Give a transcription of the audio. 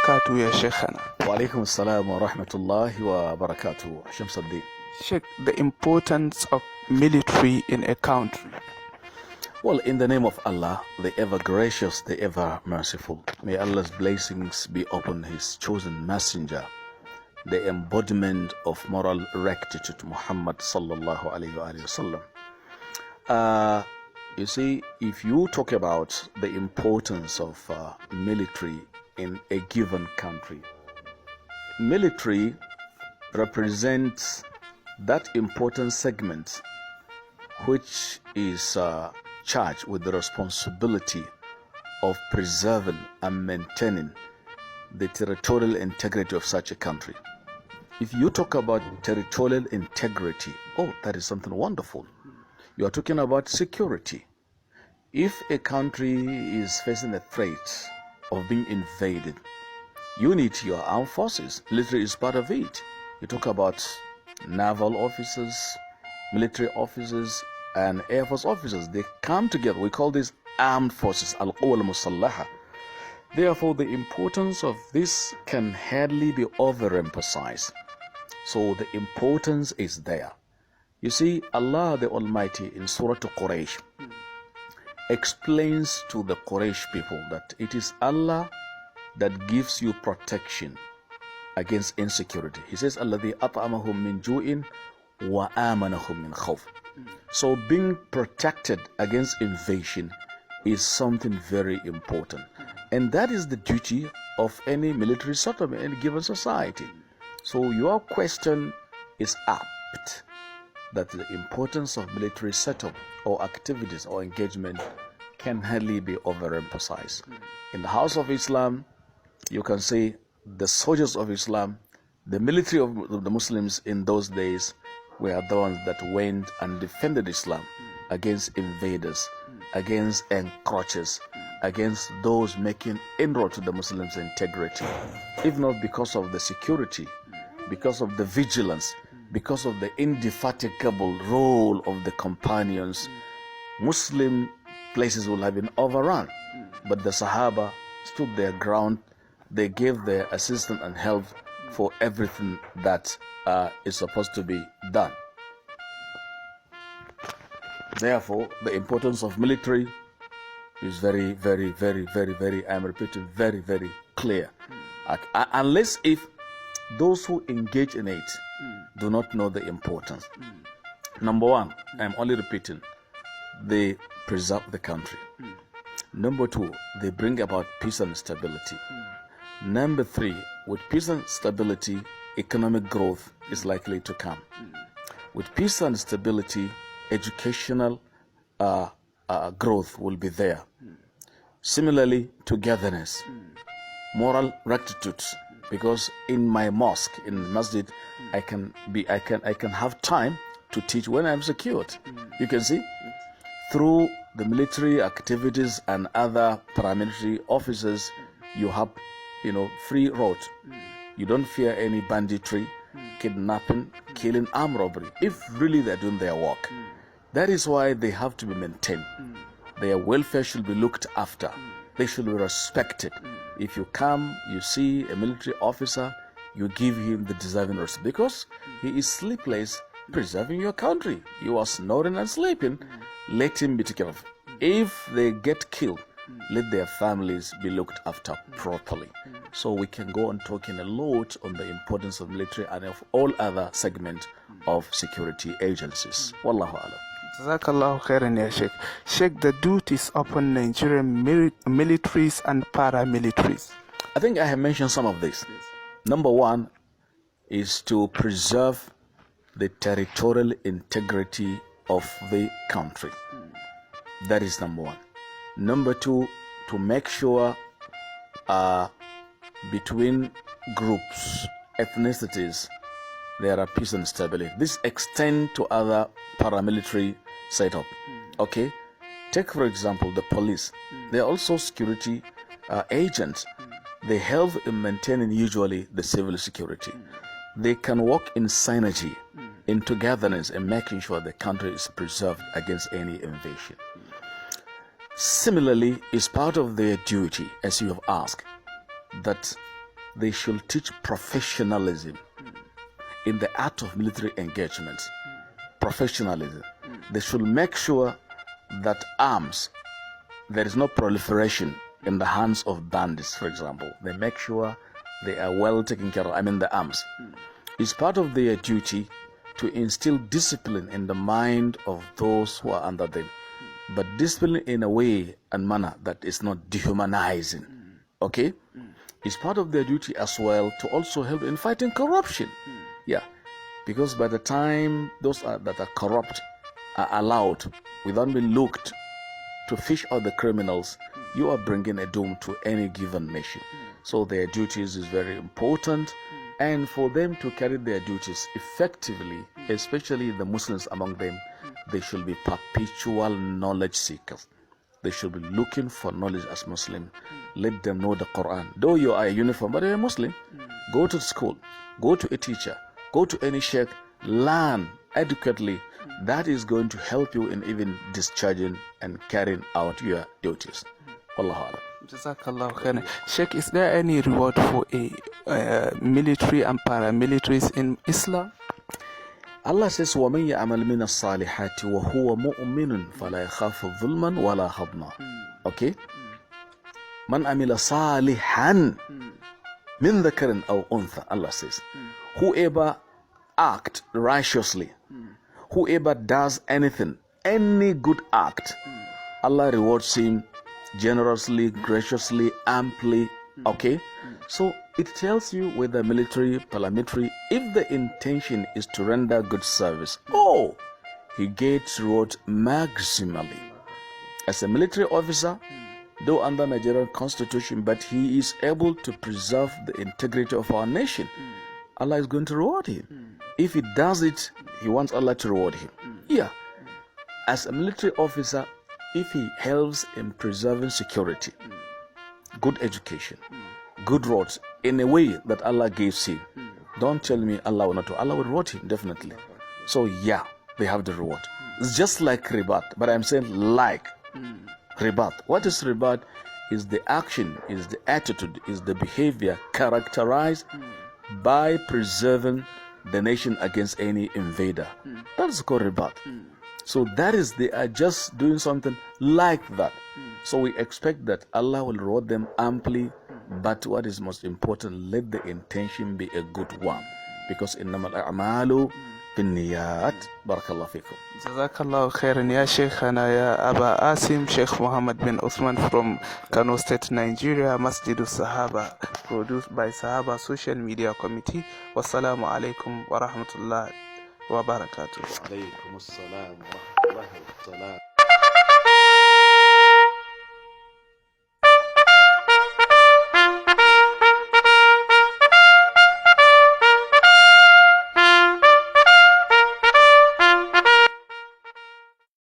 وبركاته يا شيخنا. وعليكم السلام ورحمة الله وبركاته. شمس الدين. Sheikh, the importance of military in a country. Well, in the name of Allah, the ever gracious, the ever merciful, may Allah's blessings be upon His chosen messenger, the embodiment of moral rectitude, Muhammad sallallahu alayhi wa sallam. You see, if you talk about the importance of military in a given country, military represents that important segment which is charged with the responsibility of preserving and maintaining the territorial integrity of such a country. If you talk about territorial integrity, oh, that is something wonderful. You are talking about security. If a country is facing a threat of being invaded, you need your armed forces. Military is part of it. You talk about naval officers, military officers, and air force officers. They come together. We call these armed forces, al-Quwa al-Musallaha. Therefore, the importance of this can hardly be overemphasized. So the importance is there. You see, Allah the Almighty in Surah Quraysh explains to the Quraysh people that it is Allah that gives you protection against insecurity. He says, Alladhi at'amahum min ju'in wa amanahum min khawf. So being protected against invasion is something very important. And that is the duty of any military settlement in a given society. So your question is apt, that the importance of military setup or activities or engagement can hardly be overemphasized. In the House of Islam, you can say the soldiers of Islam, the military of the Muslims in those days were the ones that went and defended Islam against invaders, against encroachers, against those making inroad to the Muslims' integrity. If not because of the security, because of the vigilance, because of the indefatigable role of the companions, Muslim places will have been overrun. But the Sahaba stood their ground. They gave their assistance and help for everything that is supposed to be done. Therefore, the importance of military is very, very, very, very, very, I'm repeating, very, very clear. Unless if those who engage in it do not know the importance. Number one, I'm only repeating, they preserve the country. Number two, they bring about peace and stability. Number three, with peace and stability, economic growth is likely to come. With peace and stability, educational growth will be there. Similarly, togetherness, moral rectitude, because in my mosque, in masjid, I can have time to teach when I'm secured. You can see, through the military activities and other paramilitary officers, you have, free road. You don't fear any banditry, kidnapping, killing, armed robbery, if really they're doing their work. That is why they have to be maintained. Their welfare should be looked after. They should be respected. If you come, you see a military officer, you give him the deserving respect, because he is sleepless preserving your country. You are snoring and sleeping. Let him be taken care of. If they get killed, let their families be looked after properly. So we can go on talking a lot on the importance of military and of all other segments of security agencies. Wallahu alam. Jazakallahu khairan ya Sheikh. Sheikh, the duties upon Nigerian militaries and paramilitaries. I think I have mentioned some of this. Number one is to preserve the territorial integrity of the country. That is number one. Number two, to make sure between groups, ethnicities, there are peace and stability. This extends to other paramilitary setup. Okay? Take, for example, the police. They are also security agents. They help in maintaining usually the civil security. They can work in synergy, in togetherness, and making sure the country is preserved against any invasion. Similarly, it's part of their duty, as you have asked, that they should teach professionalism in the art of military engagements. Professionalism. They should make sure that arms, there is no proliferation in the hands of bandits, for example. They make sure they are well taken care of, the arms. It's part of their duty to instill discipline in the mind of those who are under them, but discipline in a way and manner that is not dehumanizing. Okay? It's part of their duty as well to also help in fighting corruption. Yeah, because by the time those that are corrupt are allowed, without being looked, to fish out the criminals, you are bringing a doom to any given nation. So their duties is very important, and for them to carry their duties effectively, especially the Muslims among them, they should be perpetual knowledge seekers. They should be looking for knowledge as Muslim. Let them know the Quran. Though you are a uniform, but you're a Muslim, go to school, go to a teacher, go to any sheikh, learn adequately. That is going to help you in even discharging and carrying out your duties. Wallahu a'lam. Jazakallah khairan. Sheikh, is there any reward for a military and paramilitaries in Islam? Allah says, وَمَنْ يَعْمَلْ مِنَ الصَّالِحَاتِ وَهُوَ مُؤْمِنٌ فَلَا يَخَافُ ظُلْمًا وَلَا هَضْمًا. Okay? مَنْ عَمِلَ صَالِحًا مِنْ ذَكَرٍ أَوْ أُنْثَى. Allah says, whoever act righteously, whoever does anything, any good act, Allah rewards him generously, graciously, amply. Okay? So it tells you whether military, paramilitary, if the intention is to render good service, he gets reward maximally. As a military officer, though under Nigerian constitution, but he is able to preserve the integrity of our nation, Allah is going to reward him. If he does it, he wants Allah to reward him. Yeah. As a military officer, if he helps in preserving security, good education, good roads, in a way that Allah gives him, don't tell me Allah will not do. Allah will reward him, definitely. So yeah, they have the reward. It's just like ribat, but I'm saying like ribat. What is ribat? Is the action, is the attitude, is the behavior characterized by preserving the nation against any invader. That is called ribat. So that is, they are just doing something like that. So we expect that Allah will reward them amply, but what is most important, let the intention be a good one. Because innamal a'malu binniyat. Barakallahu fikum. Jazakallah khairan ya Shaykhana ya Aba Asim, Sheikh Muhammad bin Uthman from Kano State, Nigeria, Masjidus Sahaba, produced by Sahaba Social Media Committee. Wassalamu alaikum wa rahmatullahi wa barakatuh. Alaykum assalam wa rahmatullahi wa barakatuh.